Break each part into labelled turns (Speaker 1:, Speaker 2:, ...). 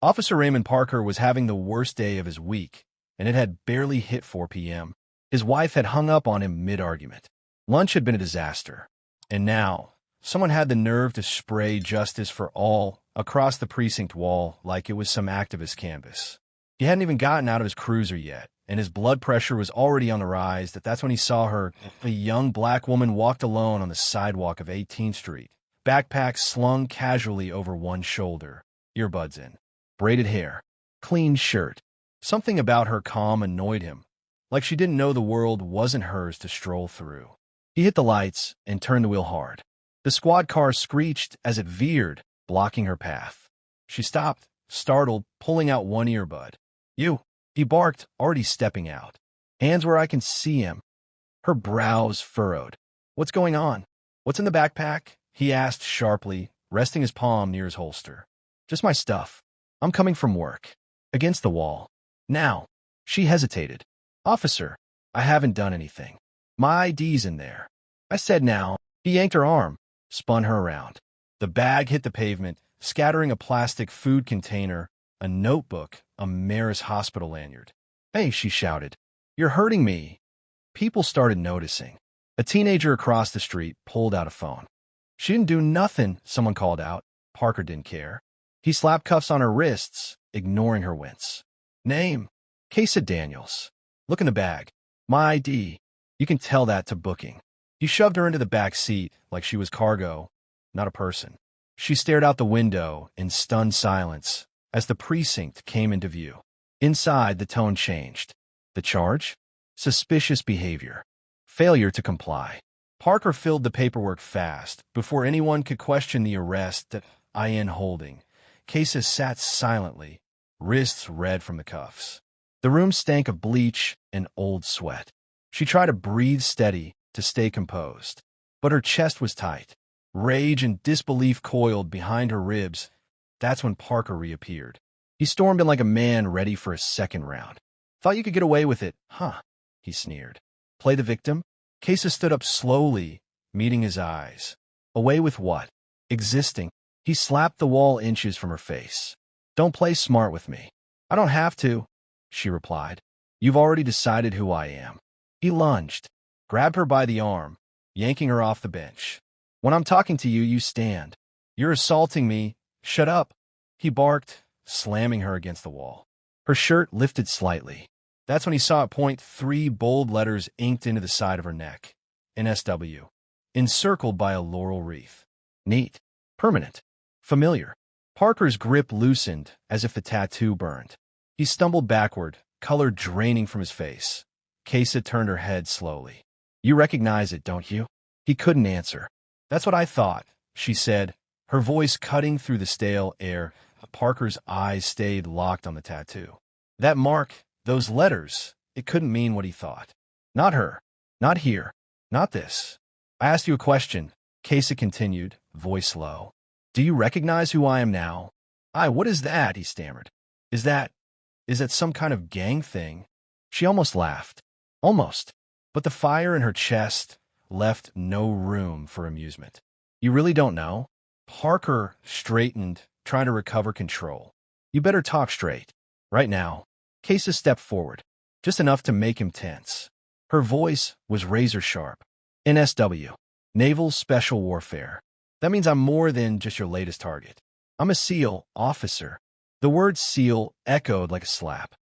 Speaker 1: Officer Raymond Parker was having the worst day of his week, and it had barely hit 4 p.m. His wife had hung up on him mid-argument. Lunch had been a disaster. And now, someone had the nerve to spray justice for all across the precinct wall like it was some activist canvas. He hadn't even gotten out of his cruiser yet, and his blood pressure was already on the rise. That's when he saw her, a young black woman walked alone on the sidewalk of 18th Street, backpack slung casually over one shoulder, earbuds in, braided hair, clean shirt. Something about her calm annoyed him, like she didn't know the world wasn't hers to stroll through. He hit the lights and turned the wheel hard. The squad car screeched as it veered, blocking her path. She stopped, startled, pulling out one earbud. "You," he barked, already stepping out. "Hands where I can see him." Her brows furrowed. "What's going on? What's in the backpack?" he asked sharply, resting his palm near his holster. "Just my stuff. I'm coming from work." Against the wall. "Now." She hesitated. "Officer, I haven't done anything. My ID's in there." I said now. He yanked her arm, spun her around. The bag hit the pavement, scattering a plastic food container, a notebook, a Marist hospital lanyard. "Hey," she shouted. "You're hurting me." People started noticing. A teenager across the street pulled out a phone. "She didn't do nothing," someone called out. Parker didn't care. He slapped cuffs on her wrists, ignoring her wince. "Name?" "Casa Daniels." "Look in the bag." "My ID." "You can tell that to booking." He shoved her into the back seat like she was cargo, not a person. She stared out the window in stunned silence as the precinct came into view. Inside, the tone changed. The charge? Suspicious behavior. Failure to comply. Parker filled the paperwork fast before anyone could question the arrest that IN holding. Casa sat silently, wrists red from the cuffs. The room stank of bleach and old sweat. She tried to breathe steady to stay composed, but her chest was tight. Rage and disbelief coiled behind her ribs. That's when Parker reappeared. He stormed in like a man ready for a second round. "Thought you could get away with it, huh?" he sneered. "Play the victim?" Casa stood up slowly, meeting his eyes. Away with what? Existing. He slapped the wall inches from her face. "Don't play smart with me." "I don't have to," she replied. "You've already decided who I am." He lunged, grabbed her by the arm, yanking her off the bench. "When I'm talking to you, you stand. You're assaulting me. Shut up," he barked, slamming her against the wall. Her shirt lifted slightly. That's when he saw at point 3 bold letters inked into the side of her neck. NSW. Encircled by a laurel wreath. Neat. Permanent. Familiar. Parker's grip loosened as if the tattoo burned. He stumbled backward, color draining from his face. Casa turned her head slowly. "You recognize it, don't you?" He couldn't answer. "That's what I thought," she said, her voice cutting through the stale air. Parker's eyes stayed locked on the tattoo. That mark, those letters, it couldn't mean what he thought. "Not her. Not here. Not this." "I asked you a question," Casa continued, voice low. "Do you recognize who I am now?" What is that?" he stammered. Is that some kind of gang thing?" She almost laughed. Almost. But the fire in her chest left no room for amusement. "You really don't know?" Parker straightened, trying to recover control. "You better talk straight. Right now." Casa stepped forward, just enough to make him tense. Her voice was razor sharp. "NSW. Naval Special Warfare. That means I'm more than just your latest target. I'm a SEAL officer." The word SEAL echoed like a slap.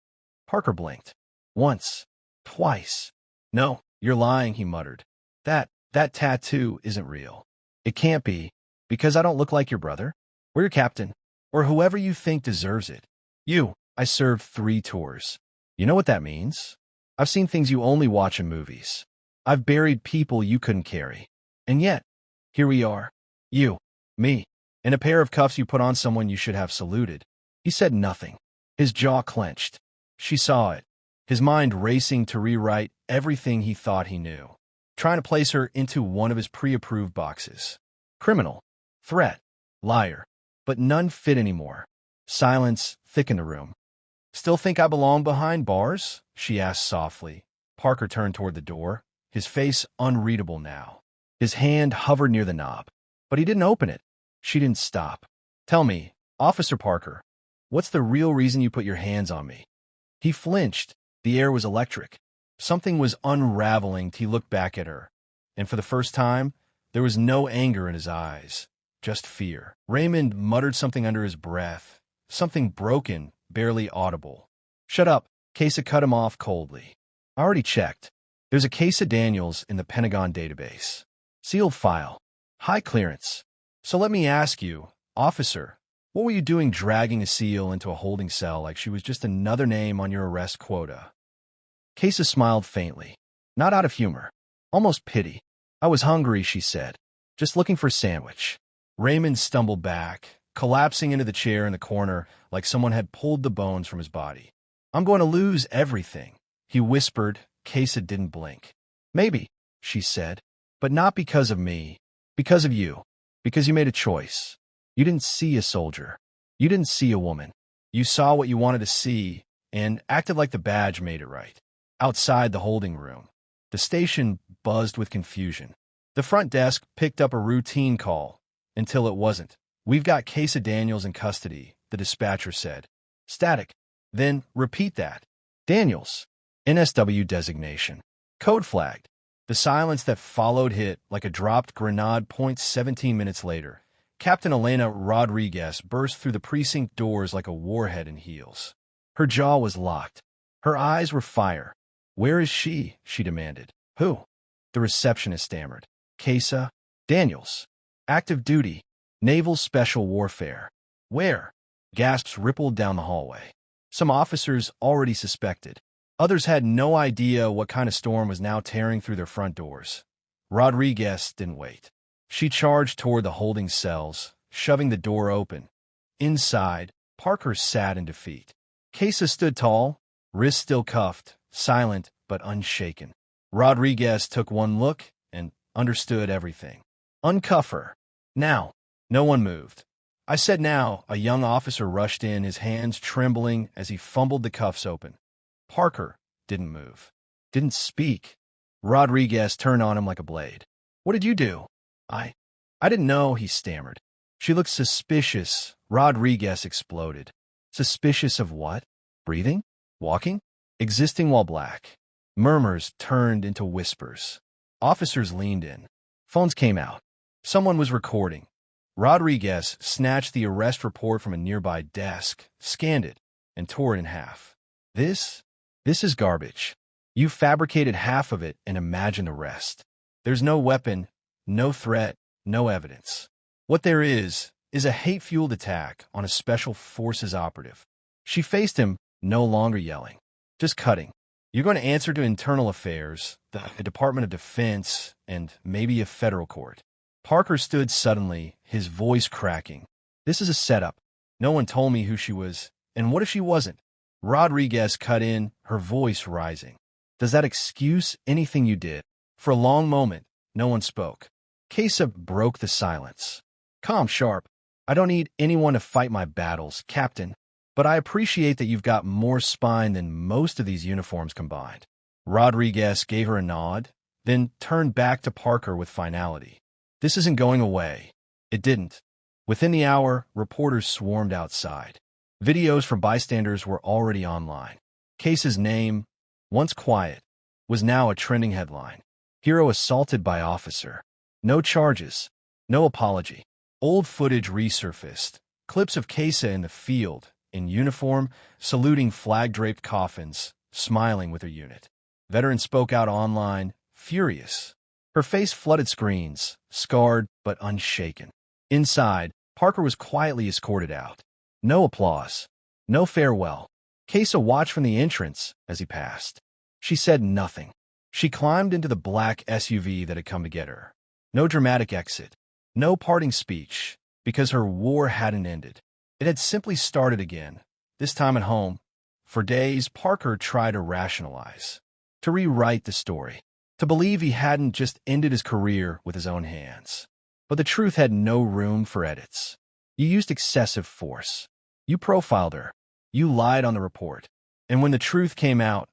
Speaker 1: Parker blinked. Once. Twice. "No, you're lying," he muttered. That tattoo isn't real. It can't be, because I don't look like your brother, or your captain, or whoever you think deserves it. I served 3 tours. You know what that means? I've seen things you only watch in movies. I've buried people you couldn't carry. And yet, here we are. Me, in a pair of cuffs you put on someone you should have saluted. He said nothing. His jaw clenched. She saw it, his mind racing to rewrite everything he thought he knew, trying to place her into one of his pre-approved boxes. Criminal, threat, liar, but none fit anymore. Silence thickened the room. "Still think I belong behind bars?" she asked softly. Parker turned toward the door, his face unreadable now. His hand hovered near the knob, but he didn't open it. She didn't stop. "Tell me, Officer Parker, What's the real reason you put your hands on me? He flinched. The air was electric. Something was unraveling. He looked back at her, and for the first time, there was no anger in his eyes, just fear. Raymond muttered something under his breath, something broken, barely audible. Shut up, Casa cut him off coldly. I already checked. There's a case of Daniels in the Pentagon database. Sealed file. High clearance. So let me ask you, officer, what were you doing dragging a SEAL into a holding cell like she was just another name on your arrest quota? Casa smiled faintly. Not out of humor. Almost pity. I was hungry, she said. Just looking for a sandwich. Raymond stumbled back, collapsing into the chair in the corner like someone had pulled the bones from his body. I'm going to lose everything, he whispered. Casa didn't blink. Maybe, she said, but not because of me. Because of you. Because you made a choice. You didn't see a soldier. You didn't see a woman. You saw what you wanted to see and acted like the badge made it right. Outside the holding room, the station buzzed with confusion. The front desk picked up a routine call until it wasn't. We've got Casa Daniels in custody, the dispatcher said. Static. Then repeat that. Daniels. NSW designation. Code flagged. The silence that followed hit like a dropped grenade. 17 minutes later, Captain Elena Rodriguez burst through the precinct doors like a warhead in heels. Her jaw was locked. Her eyes were fire. Where is she? She demanded. Who? The receptionist stammered. Casa Daniels. Active duty. Naval Special Warfare. Where? Gasps rippled down the hallway. Some officers already suspected. Others had no idea what kind of storm was now tearing through their front doors. Rodriguez didn't wait. She charged toward the holding cells, shoving the door open. Inside, Parker sat in defeat. Casa stood tall, wrists still cuffed, silent but unshaken. Rodriguez took one look and understood everything. Uncuff her. Now. No one moved. I said now. A young officer rushed in, his hands trembling as he fumbled the cuffs open. Parker didn't move. Didn't speak. Rodriguez turned on him like a blade. What did you do? I didn't know, he stammered. She looked suspicious. Rodriguez exploded. Suspicious of what? Breathing? Walking? Existing while black. Murmurs turned into whispers. Officers leaned in. Phones came out. Someone was recording. Rodriguez snatched the arrest report from a nearby desk, scanned it, and tore it in half. This is garbage. You fabricated half of it and imagined the rest. There's no weapon, no threat, no evidence. What there is a hate-fueled attack on a special forces operative. She faced him, no longer yelling, just cutting. You're going to answer to internal affairs, the Department of Defense, and maybe a federal court. Parker stood suddenly, his voice cracking. This is a setup. No one told me who she was. And what if she wasn't? Rodriguez cut in, her voice rising. Does that excuse anything you did? For a long moment, no one spoke. Casa broke the silence. Calm, sharp. I don't need anyone to fight my battles, Captain. But I appreciate that you've got more spine than most of these uniforms combined. Rodriguez gave her a nod, then turned back to Parker with finality. This isn't going away. It didn't. Within the hour, reporters swarmed outside. Videos from bystanders were already online. Case's name, once quiet, was now a trending headline. Hero assaulted by officer. No charges. No apology. Old footage resurfaced. Clips of Casa in the field, in uniform, saluting flag-draped coffins, smiling with her unit. Veteran spoke out online, furious. Her face flooded screens, scarred but unshaken. Inside, Parker was quietly escorted out. No applause. No farewell. Casa watched from the entrance as he passed. She said nothing. She climbed into the black SUV that had come to get her. No dramatic exit. No parting speech, because her war hadn't ended. It had simply started again, this time at home. For days, Parker tried to rationalize, to rewrite the story, to believe he hadn't just ended his career with his own hands. But the truth had no room for edits. You used excessive force. You profiled her. You lied on the report. And when the truth came out,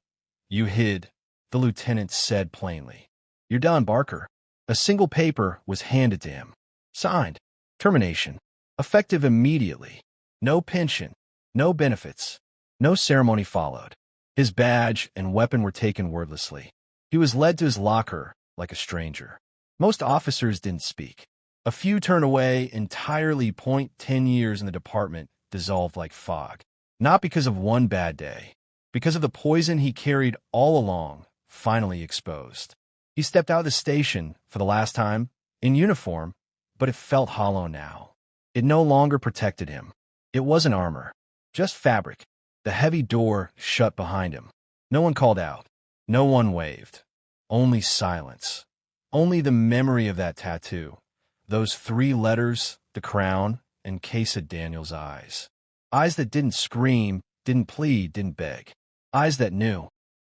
Speaker 1: you hid, the lieutenant said plainly. You're done, Parker. A single paper was handed to him. Signed. Termination. Effective immediately. No pension. No benefits. No ceremony followed. His badge and weapon were taken wordlessly. He was led to his locker like a stranger. Most officers didn't speak. A few turned away entirely. 10 years in the department dissolved like fog. Not because of one bad day, because of the poison he carried all along, finally exposed. He stepped out of the station for the last time, in uniform, but it felt hollow now. It no longer protected him. It wasn't armor, just fabric. The heavy door shut behind him. No one called out. No one waved. Only silence. Only the memory of that tattoo. Those 3 letters, the crown, encased Daniel's eyes. Eyes that didn't scream, didn't plead, didn't beg. Eyes that knew.